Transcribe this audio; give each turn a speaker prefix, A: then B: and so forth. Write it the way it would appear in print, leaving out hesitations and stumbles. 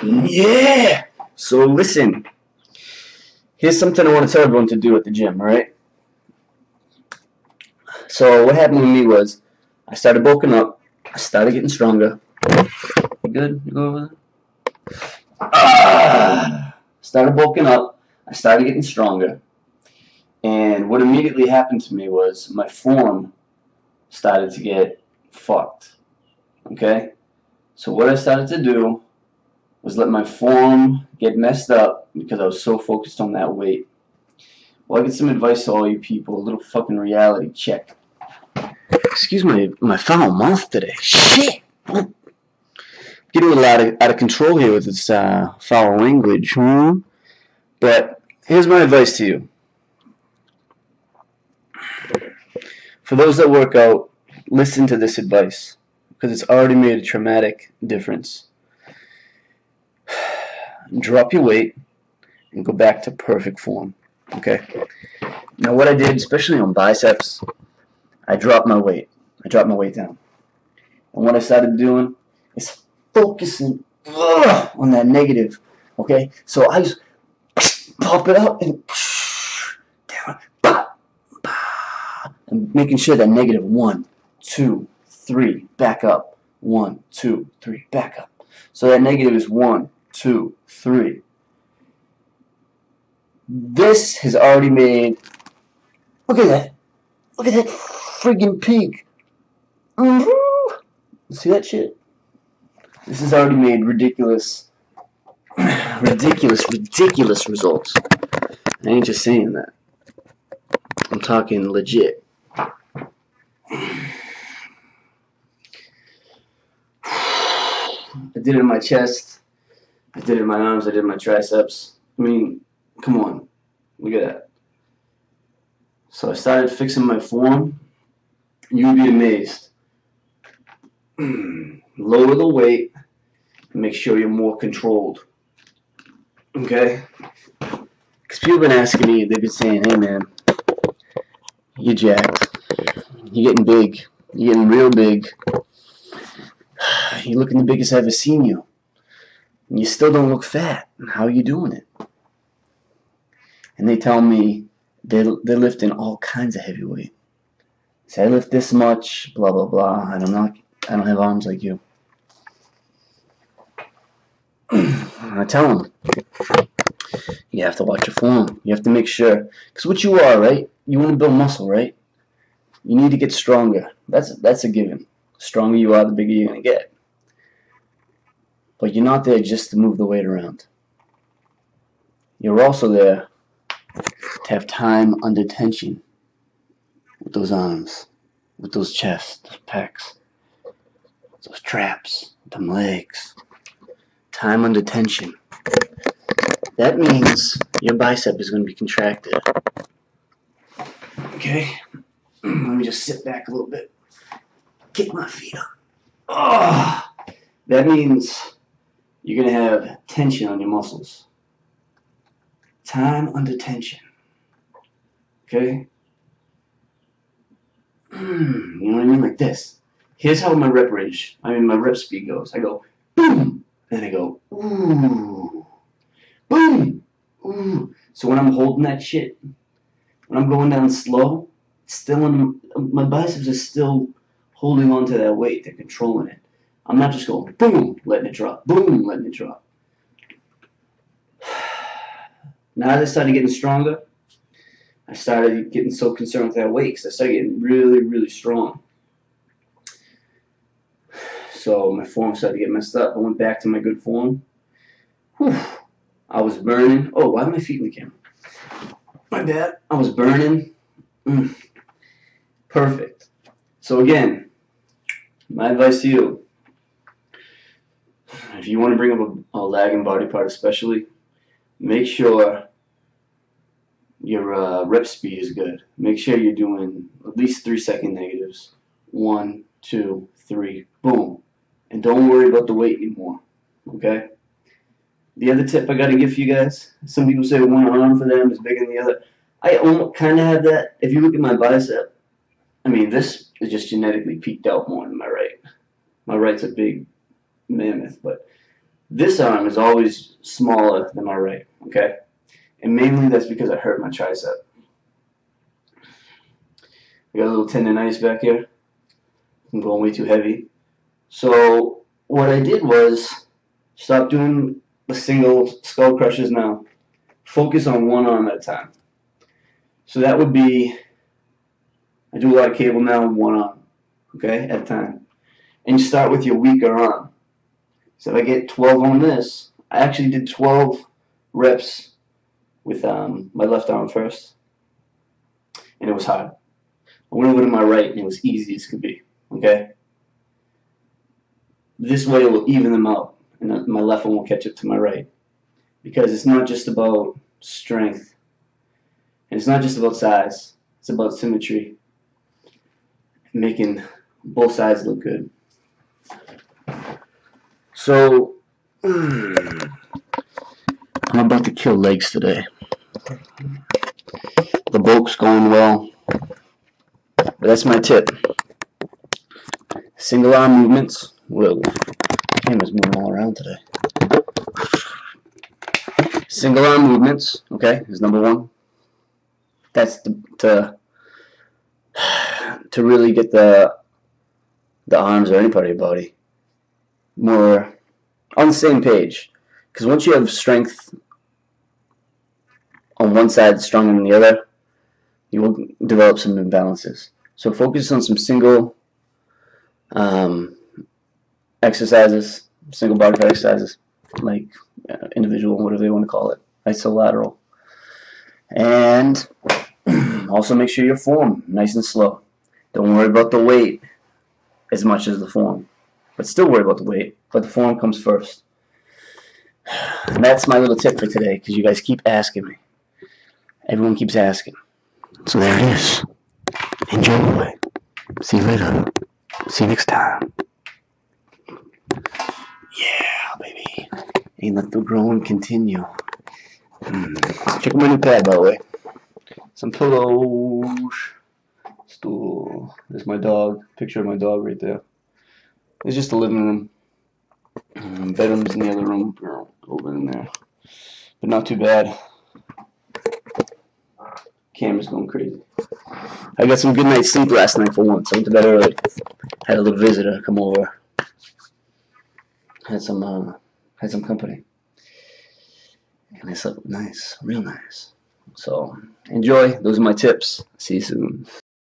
A: Yeah! So listen, here's something I want to tell everyone to do at the gym, alright? So what happened with me was, I started bulking up, I started getting stronger. You good? You go over there? Started bulking up, I started getting stronger. And what immediately happened to me was, my form started to get fucked. Okay? So what I started to do was let my form get messed up because I was so focused on that weight. Well, I get some advice to all you people, a little fucking reality check. Excuse my foul mouth today. Shit! Getting a little out of control here with this foul language, But here's my advice to you. For those that work out, listen to this advice, because it's already made a traumatic difference. Drop your weight and go back to perfect form. Okay? Now what I did, especially on biceps, I dropped my weight. I dropped my weight down. And what I started doing is focusing on that negative. Okay? So I just pop it up and down. And making sure that negative 1, 2, 3, back up. 1, 2, 3, back up. So that negative is 1, 2, 3. This has already made, look at that friggin' peak. See that shit? This has already made ridiculous results. I ain't just saying that. I'm talking legit. I did it in my chest, I did it in my arms, I did it in my triceps. I mean, come on, look at that. So I started fixing my form. You would be amazed. Lower the weight and make sure you're more controlled. Okay? Because people have been asking me, they've been saying, hey man, you're jacked. You're getting big. You're getting real big. You're looking the biggest I've ever seen you. And you still don't look fat. How are you doing it? And they tell me they're lifting all kinds of heavy weight. Say, I lift this much, blah, blah, blah. I don't have arms like you. I tell them, you have to watch your form. You have to make sure. Because what you are, right? You want to build muscle, right? You need to get stronger. That's a given. The stronger you are, the bigger you're going to get. But you're not there just to move the weight around. You're also there to have time under tension with those arms, with those chests, those pecs, those traps, them legs. Time under tension. That means your bicep is going to be contracted. Okay? Let me just sit back a little bit. Kick my feet up. Oh, that means you're going to have tension on your muscles. Time under tension. Okay? You know what I mean? Like this. Here's how my rep range, my rep speed goes. I go, boom, and I go, ooh, boom, ooh. So when I'm holding that shit, when I'm going down slow, it's still my biceps are still holding on to that weight. They're controlling it. I'm not just going, boom, letting it drop, boom, letting it drop. Now as I started getting stronger, I started getting so concerned with that weight because I started getting really, really strong. So my form started to get messed up. I went back to my good form. Whew. I was burning. Oh, why are my feet in the camera? My bad. I was burning. Perfect. So again, my advice to you, if you want to bring up a lagging body part especially, make sure your rep speed is good. Make sure you're doing at least 3-second negatives. 1, 2, 3, boom. And don't worry about the weight anymore. Okay? The other tip I got to give for you guys, some people say one arm for them is bigger than the other. I kind of have that. If you look at my bicep, I mean, this is just genetically peaked out more than my right. My right's a big mammoth, but this arm is always smaller than my right, okay? And mainly that's because I hurt my tricep. I got a little tendonitis back here. I'm going way too heavy. So what I did was stop doing the single skull crushes now. Focus on one arm at a time. So that would be, I do a lot of cable now on one arm, okay, at a time. And you start with your weaker arm. So if I get 12 on this, I actually did 12 reps with my left arm first. And it was hard. I went over to my right and it was easy as could be, okay? This way it will even them out and my left one will catch up to my right. Because it's not just about strength. And it's not just about size. It's about symmetry. Making both sides look good. So, I'm about to kill legs today. The bulk's going well. But that's my tip. Single arm movements. Whoa, the camera's moving all around today. Single arm movements, okay, is number one. That's to really get the arms or any part of your body more on the same page. Because once you have strength on one side stronger than the other, you will develop some imbalances. So focus on some single exercises, single body part exercises, like individual, whatever they want to call it, isolateral. And also make sure your form nice and slow. Don't worry about the weight as much as the form, but still worry about the weight, but the form comes first. And that's my little tip for today, because you guys keep asking me. Everyone keeps asking. So there it is. Enjoy. See you later. See you next time. Yeah, baby. And let the growing continue. Check out my new pad, by the way. Some pillows. Stool. There's my dog. Picture of my dog right there. It's just the living room. Bedroom's in the other room. Over in there. But not too bad. Camera's going crazy. I got some good night's sleep last night for once. I went to bed early. Had a little visitor come over. Had some company. And I slept nice, real nice. So enjoy. Those are my tips. See you soon.